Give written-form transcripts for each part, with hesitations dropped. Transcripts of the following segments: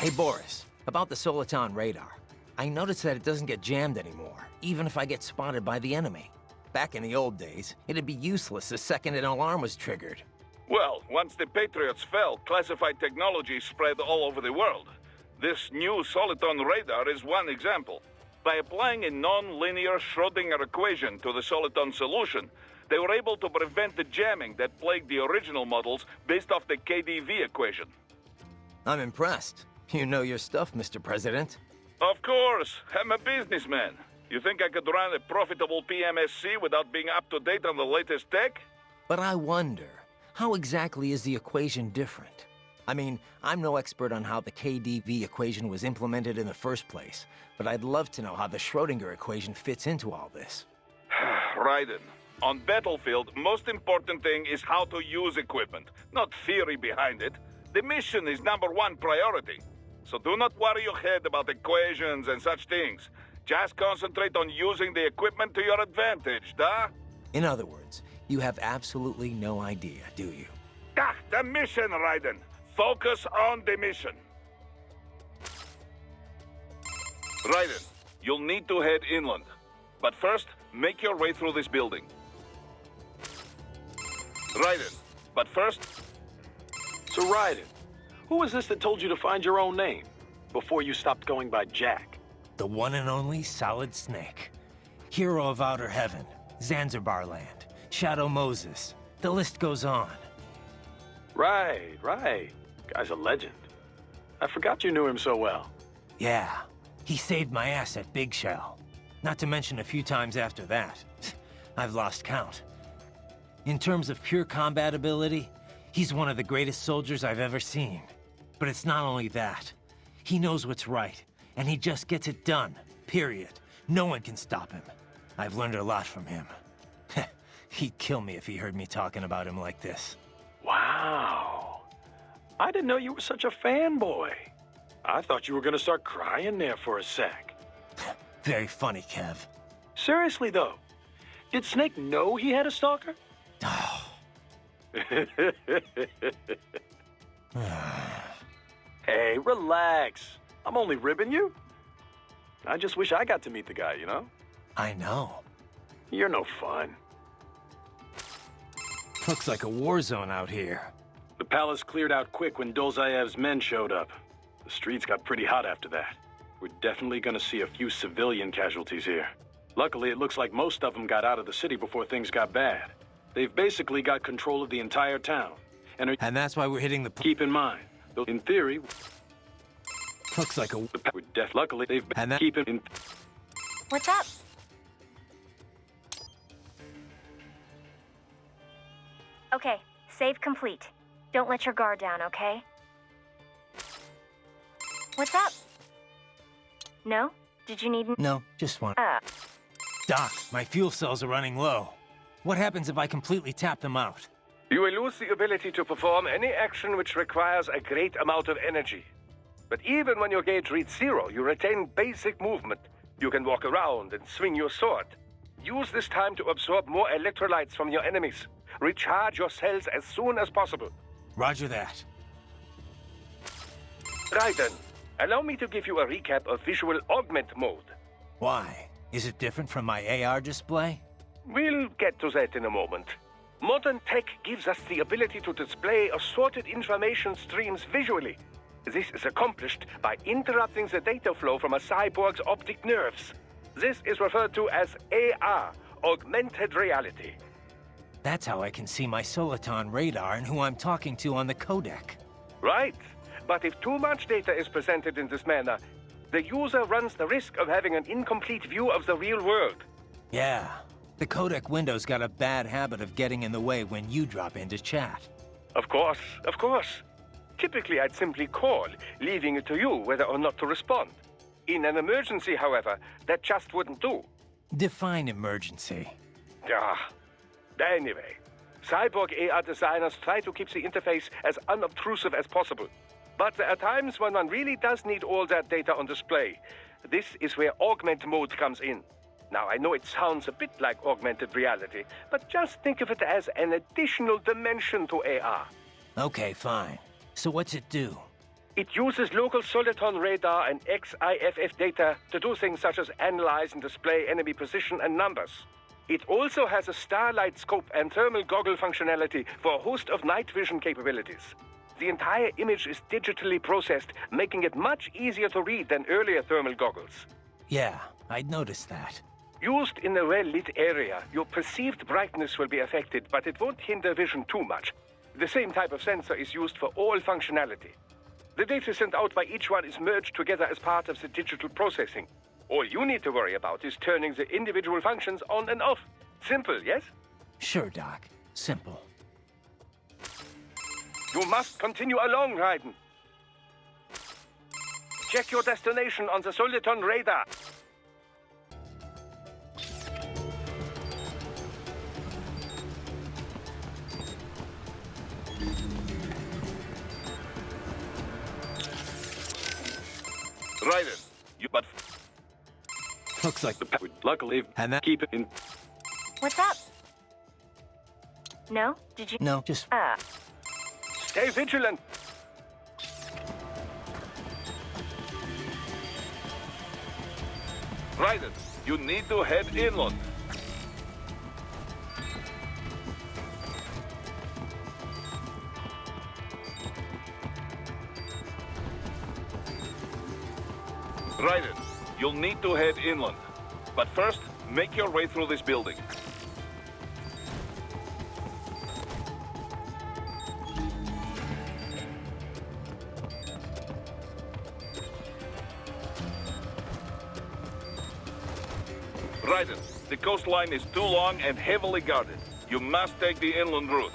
Hey, Boris, about the Soliton radar. I noticed that it doesn't get jammed anymore, even if I get spotted by the enemy. Back in the old days, it'd be useless the second an alarm was triggered. Well, once the Patriots fell, classified technology spread all over the world. This new Soliton radar is one example. By applying a non-linear Schrödinger equation to the Soliton solution, they were able to prevent the jamming that plagued the original models based off the KDV equation. I'm impressed. You know your stuff, Mr. President. Of course, I'm a businessman. You think I could run a profitable PMSC without being up to date on the latest tech? But I wonder, how exactly is the equation different? I mean, I'm no expert on how the KDV equation was implemented in the first place, but I'd love to know how the Schrödinger equation fits into all this. Raiden, on battlefield, most important thing is how to use equipment, not theory behind it. The mission is #1 priority. So do not worry your head about equations and such things. Just concentrate on using the equipment to your advantage, da? In other words, you have absolutely no idea, do you? Ah, the mission, Raiden. Focus on the mission. Raiden, you'll need to head inland. But first, make your way through this building. Raiden, but first... So Raiden, who was this that told you to find your own name before you stopped going by Jack? The one and only Solid Snake. Hero of Outer Heaven, Zanzibar Land, Shadow Moses. The list goes on. Right. Guy's a legend. I forgot you knew him so well. Yeah, he saved my ass at Big Shell. Not to mention a few times after that. I've lost count. In terms of pure combat ability, he's one of the greatest soldiers I've ever seen. But it's not only that. He knows what's right, and he just gets it done, period. No one can stop him. I've learned a lot from him. He'd kill me if he heard me talking about him like this. Wow. I didn't know you were such a fanboy. I thought you were gonna start crying there for a sec. Very funny, Kev. Seriously, though, did Snake know he had a stalker? Oh. Hey, relax. I'm only ribbing you. I just wish I got to meet the guy, you know? I know. You're no fun. Looks like a war zone out here. The palace cleared out quick when Dolzayev's men showed up. The streets got pretty hot after that. We're definitely gonna see a few civilian casualties here. Luckily, it looks like most of them got out of the city before things got bad. They've basically got control of the entire town. And that's why we're hitting the... Keep in mind, though in theory... Looks like a... Luckily, they've been keeping in... What's up? Okay, save complete. Don't let your guard down, okay? What's up? No? Did you need... No, just one. Doc, my fuel cells are running low. What happens if I completely tap them out? You will lose the ability to perform any action which requires a great amount of energy. But even when your gauge reaches 0, you retain basic movement. You can walk around and swing your sword. Use this time to absorb more electrolytes from your enemies. Recharge your cells as soon as possible. Roger that. Raiden, allow me to give you a recap of visual augment mode. Why? Is it different from my AR display? We'll get to that in a moment. Modern tech gives us the ability to display assorted information streams visually. This is accomplished by interrupting the data flow from a cyborg's optic nerves. This is referred to as AR, augmented reality. That's how I can see my Soliton radar and who I'm talking to on the codec. Right. But if too much data is presented in this manner, the user runs the risk of having an incomplete view of the real world. Yeah. The codec window's got a bad habit of getting in the way when you drop in to chat. Of course. Typically, I'd simply call, leaving it to you whether or not to respond. In an emergency, however, that just wouldn't do. Define emergency. Anyway, cyborg AR designers try to keep the interface as unobtrusive as possible. But there are times when one really does need all that data on display. This is where augment mode comes in. Now, I know it sounds a bit like augmented reality, but just think of it as an additional dimension to AR. Okay, fine. So what's it do? It uses local soliton radar and XIFF data to do things such as analyze and display enemy position and numbers. It also has a starlight scope and thermal goggle functionality for a host of night vision capabilities. The entire image is digitally processed, making it much easier to read than earlier thermal goggles. Yeah, I'd noticed that. Used in a well-lit area, your perceived brightness will be affected, but it won't hinder vision too much. The same type of sensor is used for all functionality. The data sent out by each one is merged together as part of the digital processing. All you need to worry about is turning the individual functions on and off. Simple, yes? Sure, Doc. Simple. You must continue along, Raiden. Check your destination on the soliton radar. Raiden, but Looks like the... Luckily, And that... keep it in. What's up? No? Did you? No, just... Stay vigilant. Raiden, you need to head inland. Raiden, you'll need to head inland. But first, make your way through this building. Raiden, the coastline is too long and heavily guarded. You must take the inland route.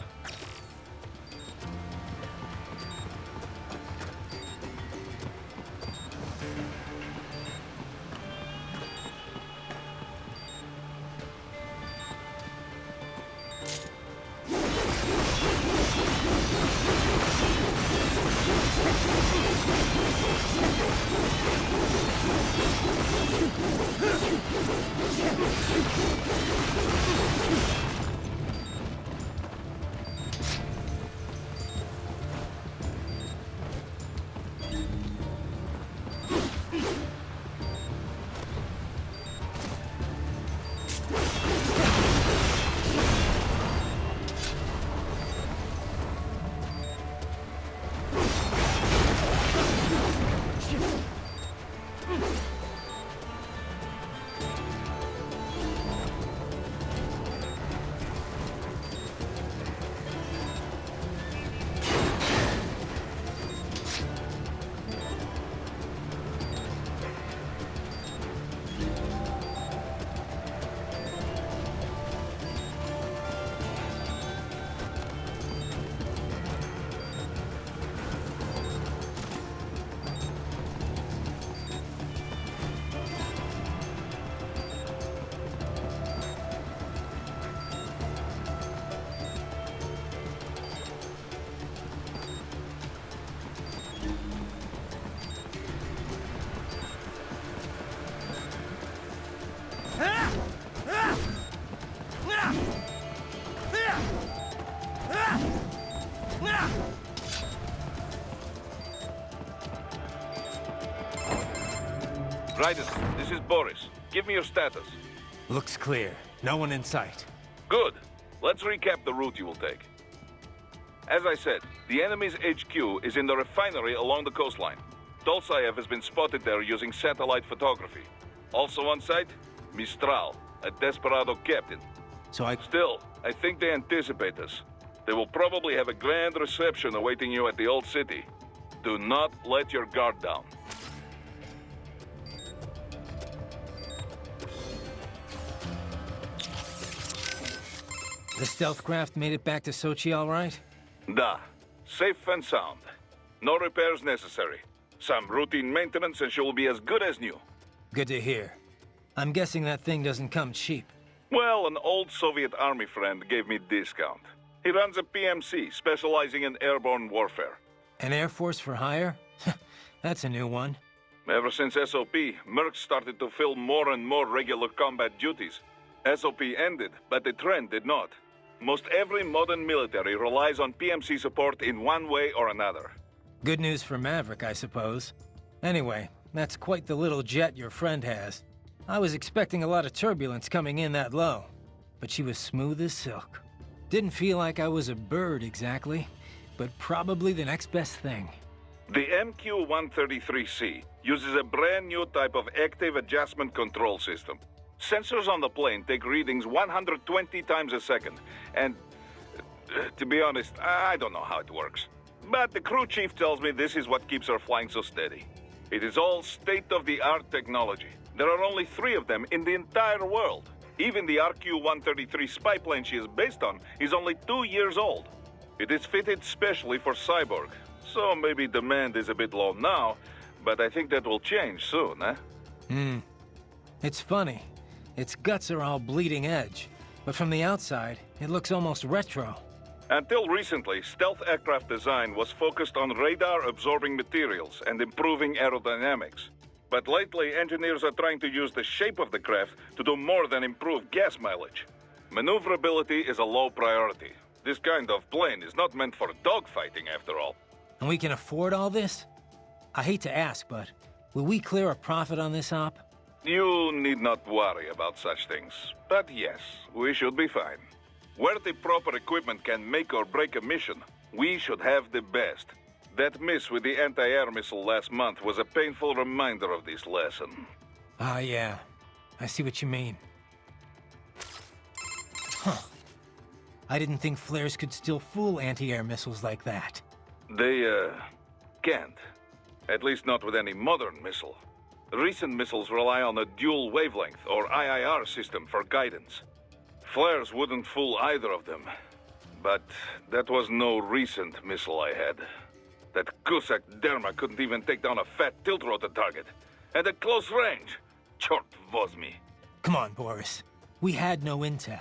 Raiden, this is Boris. Give me your status. Looks clear. No one in sight. Good. Let's recap the route you will take. As I said, the enemy's HQ is in the refinery along the coastline. Dolzaev has been spotted there using satellite photography. Also on site, Mistral, a desperado captain. Still, I think they anticipate us. They will probably have a grand reception awaiting you at the old city. Do not let your guard down. The stealth craft made it back to Sochi all right? Da. Safe and sound. No repairs necessary. Some routine maintenance and she will be as good as new. Good to hear. I'm guessing that thing doesn't come cheap. Well, an old Soviet army friend gave me discount. He runs a PMC, specializing in airborne warfare. An Air Force for hire? That's a new one. Ever since SOP, Mercs started to fill more and more regular combat duties. SOP ended, but the trend did not. Most every modern military relies on PMC support in one way or another. Good news for Maverick, I suppose. Anyway, that's quite the little jet your friend has. I was expecting a lot of turbulence coming in that low, but she was smooth as silk. Didn't feel like I was a bird exactly, but probably the next best thing. The MQ-133C uses a brand new type of active adjustment control system. Sensors on the plane take readings 120 times a second, and to be honest, I don't know how it works. But the crew chief tells me this is what keeps her flying so steady. It is all state-of-the-art technology. There are only 3 of them in the entire world. Even the RQ-133 spy plane she is based on is only 2 years old. It is fitted specially for Cyborg, so maybe demand is a bit low now, but I think that will change soon, eh? It's funny. Its guts are all bleeding edge, but from the outside, it looks almost retro. Until recently, stealth aircraft design was focused on radar-absorbing materials and improving aerodynamics. But lately, engineers are trying to use the shape of the craft to do more than improve gas mileage. Maneuverability is a low priority. This kind of plane is not meant for dogfighting, after all. And we can afford all this? I hate to ask, but will we clear a profit on this op? You need not worry about such things. But yes, we should be fine. Where the proper equipment can make or break a mission, we should have the best. That miss with the anti-air missile last month was a painful reminder of this lesson. Ah, yeah. I see what you mean. Huh. I didn't think flares could still fool anti-air missiles like that. They, can't. At least not with any modern missile. Recent missiles rely on a dual wavelength, or IIR system, for guidance. Flares wouldn't fool either of them. But that was no recent missile I had. That Cusack Derma couldn't even take down a fat tilt-rotor target. And at close range, chort was me. Come on, Boris. We had no intel.